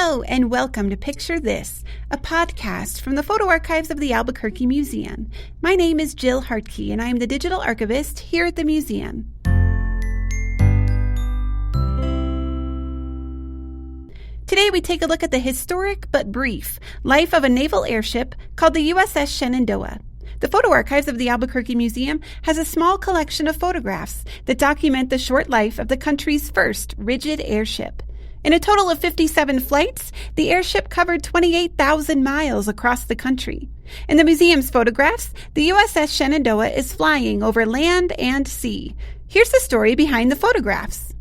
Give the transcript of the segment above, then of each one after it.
Hello, and welcome to Picture This, a podcast from the photo archives of the Albuquerque Museum. My name is Jill Hartke, and I am the digital archivist here at the museum. Today we take a look at the historic but brief life of a naval airship called the U.S.S. Shenandoah. The Photo Archives of the Albuquerque Museum has a small collection of photographs that document the short life of the country's first rigid airship. In a total of 57 flights, the airship covered 28,000 miles across the country. In the museum's photographs, the U.S.S. Shenandoah is flying over land and sea. Here's the story behind the photographs.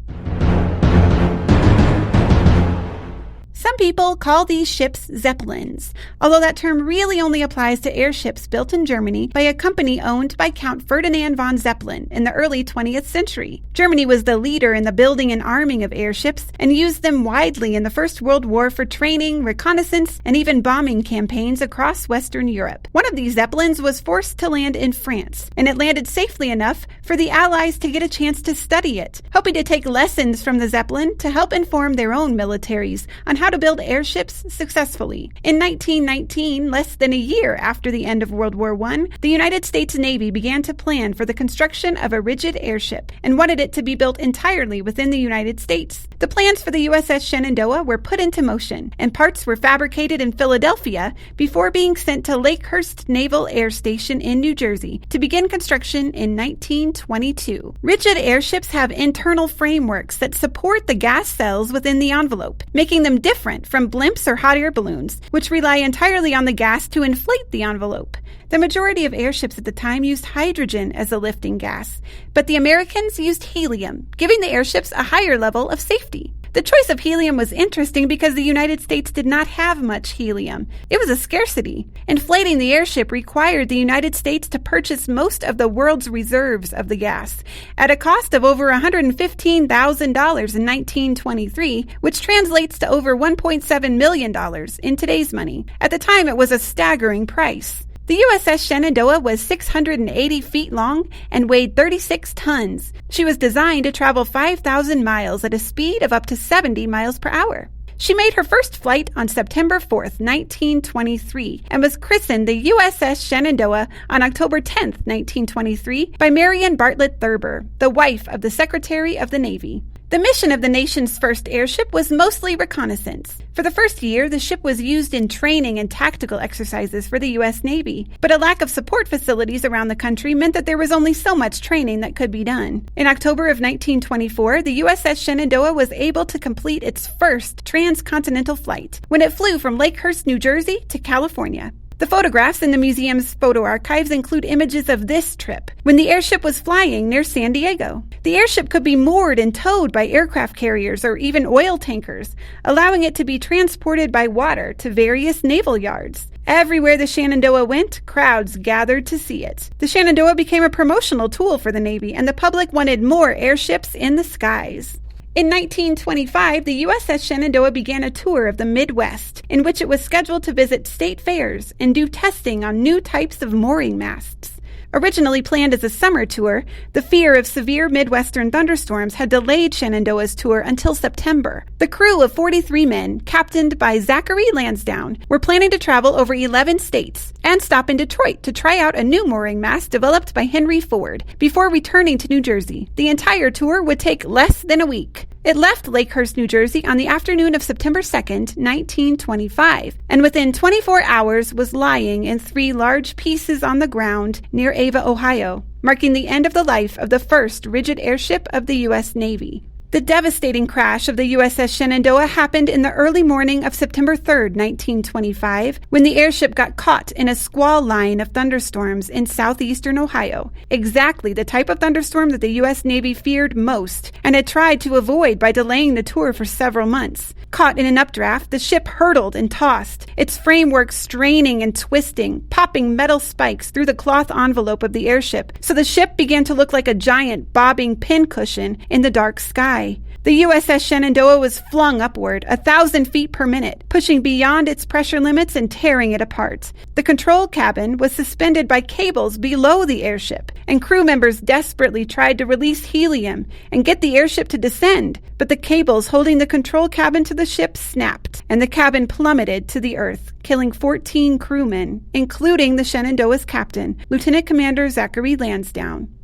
Some people call these ships Zeppelins, although that term really only applies to airships built in Germany by a company owned by Count Ferdinand von Zeppelin in the early 20th century. Germany was the leader in the building and arming of airships and used them widely in the First World War for training, reconnaissance, and even bombing campaigns across Western Europe. One of these Zeppelins was forced to land in France, and it landed safely enough for the Allies to get a chance to study it, hoping to take lessons from the Zeppelin to help inform their own militaries on how to build airships successfully. In 1919, less than a year after the end of World War I, the United States Navy began to plan for the construction of a rigid airship and wanted it to be built entirely within the United States. The plans for the U.S.S. Shenandoah were put into motion, and parts were fabricated in Philadelphia before being sent to Lakehurst Naval Air Station in New Jersey to begin construction in 1922. Rigid airships have internal frameworks that support the gas cells within the envelope, making them different from blimps or hot air balloons, which rely entirely on the gas to inflate the envelope. The majority of airships at the time used hydrogen as a lifting gas, but the Americans used helium, giving the airships a higher level of safety. The choice of helium was interesting because the United States did not have much helium. It was a scarcity. Inflating the airship required the United States to purchase most of the world's reserves of the gas at a cost of over $115,000 in 1923, which translates to over $1.7 million in today's money. At the time, it was a staggering price. The U.S.S. Shenandoah was 680 feet long and weighed 36 tons. She was designed to travel 5,000 miles at a speed of up to 70 miles per hour. She made her first flight on September 4th, 1923, and was christened the U.S.S. Shenandoah on October 10th, 1923, by Marion Bartlett Thurber, the wife of the Secretary of the Navy. The mission of the nation's first airship was mostly reconnaissance. For the first year, the ship was used in training and tactical exercises for the U.S. Navy, but a lack of support facilities around the country meant that there was only so much training that could be done. In October of 1924, the U.S.S. Shenandoah was able to complete its first transcontinental flight when it flew from Lakehurst, New Jersey to California. The photographs in the museum's photo archives include images of this trip, when the airship was flying near San Diego. The airship could be moored and towed by aircraft carriers or even oil tankers, allowing it to be transported by water to various naval yards. Everywhere the Shenandoah went, crowds gathered to see it. The Shenandoah became a promotional tool for the Navy, and the public wanted more airships in the skies. In 1925, the U.S.S. Shenandoah began a tour of the Midwest, in which it was scheduled to visit state fairs and do testing on new types of mooring masts. Originally planned as a summer tour, the fear of severe Midwestern thunderstorms had delayed Shenandoah's tour until September. The crew of 43 men, captained by Zachary Lansdowne, were planning to travel over 11 states and stop in Detroit to try out a new mooring mast developed by Henry Ford before returning to New Jersey. The entire tour would take less than a week. It left Lakehurst, New Jersey on the afternoon of September 2nd, 1925, and within 24 hours was lying in 3 large pieces on the ground near Ava, Ohio, marking the end of the life of the first rigid airship of the U.S. Navy. The devastating crash of the U.S.S. Shenandoah happened in the early morning of September 3rd, 1925, when the airship got caught in a squall line of thunderstorms in southeastern Ohio, exactly the type of thunderstorm that the U.S. Navy feared most and had tried to avoid by delaying the tour for several months. Caught in an updraft, the ship hurtled and tossed, its framework straining and twisting, popping metal spikes through the cloth envelope of the airship, so the ship began to look like a giant bobbing pincushion in the dark sky. sky. The U.S.S. Shenandoah was flung upward 1,000 feet per minute, pushing beyond its pressure limits and tearing it apart. The control cabin was suspended by cables below the airship, and crew members desperately tried to release helium and get the airship to descend, but the cables holding the control cabin to the ship snapped, and the cabin plummeted to the earth, killing 14 crewmen, including the Shenandoah's captain, Lieutenant Commander Zachary Lansdowne.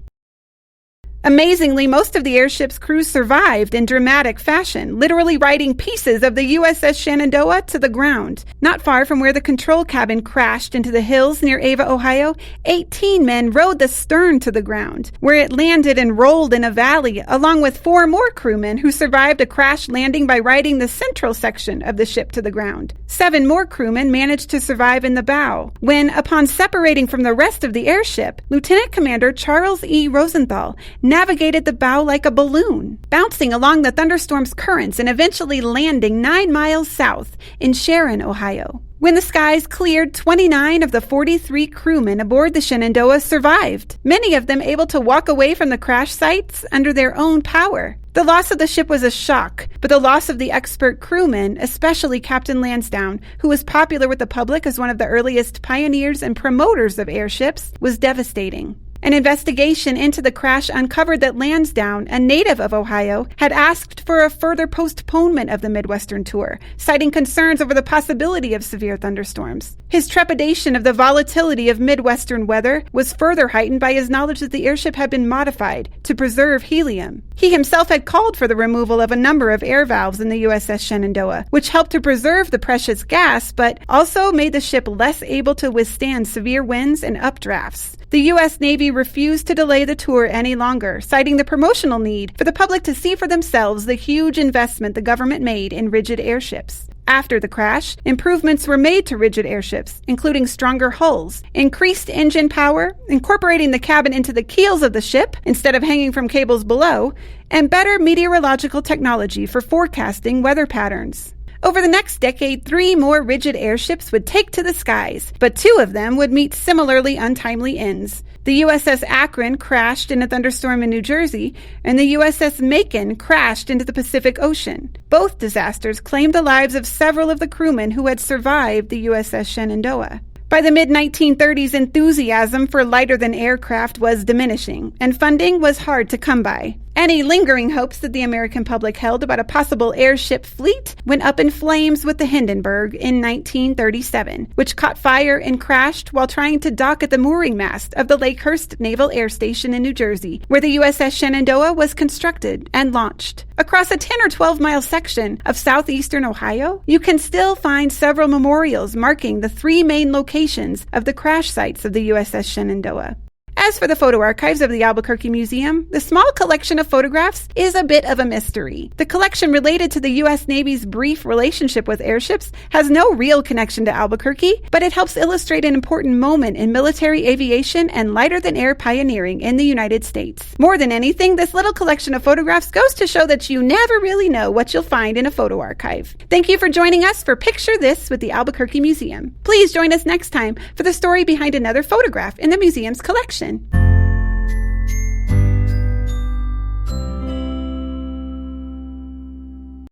Amazingly, most of the airship's crew survived in dramatic fashion, literally riding pieces of the U.S.S. Shenandoah to the ground. Not far from where the control cabin crashed into the hills near Ava, Ohio, 18 men rode the stern to the ground, where it landed and rolled in a valley, along with 4 more crewmen who survived a crash landing by riding the central section of the ship to the ground. 7 more crewmen managed to survive in the bow, when, upon separating from the rest of the airship, Lieutenant Commander Charles E. Rosenthal navigated the bow like a balloon, bouncing along the thunderstorm's currents and eventually landing 9 miles south in Sharon, Ohio. When the skies cleared, 29 of the 43 crewmen aboard the Shenandoah survived, many of them able to walk away from the crash sites under their own power. The loss of the ship was a shock, but the loss of the expert crewmen, especially Captain Lansdowne, who was popular with the public as one of the earliest pioneers and promoters of airships, was devastating. An investigation into the crash uncovered that Lansdowne, a native of Ohio, had asked for a further postponement of the Midwestern tour, citing concerns over the possibility of severe thunderstorms. His trepidation of the volatility of Midwestern weather was further heightened by his knowledge that the airship had been modified to preserve helium. He himself had called for the removal of a number of air valves in the U.S.S. Shenandoah, which helped to preserve the precious gas, but also made the ship less able to withstand severe winds and updrafts. The U.S. Navy refused to delay the tour any longer, citing the promotional need for the public to see for themselves the huge investment the government made in rigid airships. After the crash, improvements were made to rigid airships, including stronger hulls, increased engine power, incorporating the cabin into the keels of the ship instead of hanging from cables below, and better meteorological technology for forecasting weather patterns. Over the next decade, 3 more rigid airships would take to the skies, but 2 of them would meet similarly untimely ends. The U.S.S. Akron crashed in a thunderstorm in New Jersey, and the U.S.S. Macon crashed into the Pacific Ocean. Both disasters claimed the lives of several of the crewmen who had survived the U.S.S. Shenandoah. By the mid-1930s, enthusiasm for lighter-than-air craft was diminishing, and funding was hard to come by. Any lingering hopes that the American public held about a possible airship fleet went up in flames with the Hindenburg in 1937, which caught fire and crashed while trying to dock at the mooring mast of the Lakehurst Naval Air Station in New Jersey, where the U.S.S. Shenandoah was constructed and launched. Across a 10 or 12-mile section of southeastern Ohio, you can still find several memorials marking the 3 main locations of the crash sites of the U.S.S. Shenandoah. As for the photo archives of the Albuquerque Museum, the small collection of photographs is a bit of a mystery. The collection related to the U.S. Navy's brief relationship with airships has no real connection to Albuquerque, but it helps illustrate an important moment in military aviation and lighter-than-air pioneering in the United States. More than anything, this little collection of photographs goes to show that you never really know what you'll find in a photo archive. Thank you for joining us for Picture This with the Albuquerque Museum. Please join us next time for the story behind another photograph in the museum's collection.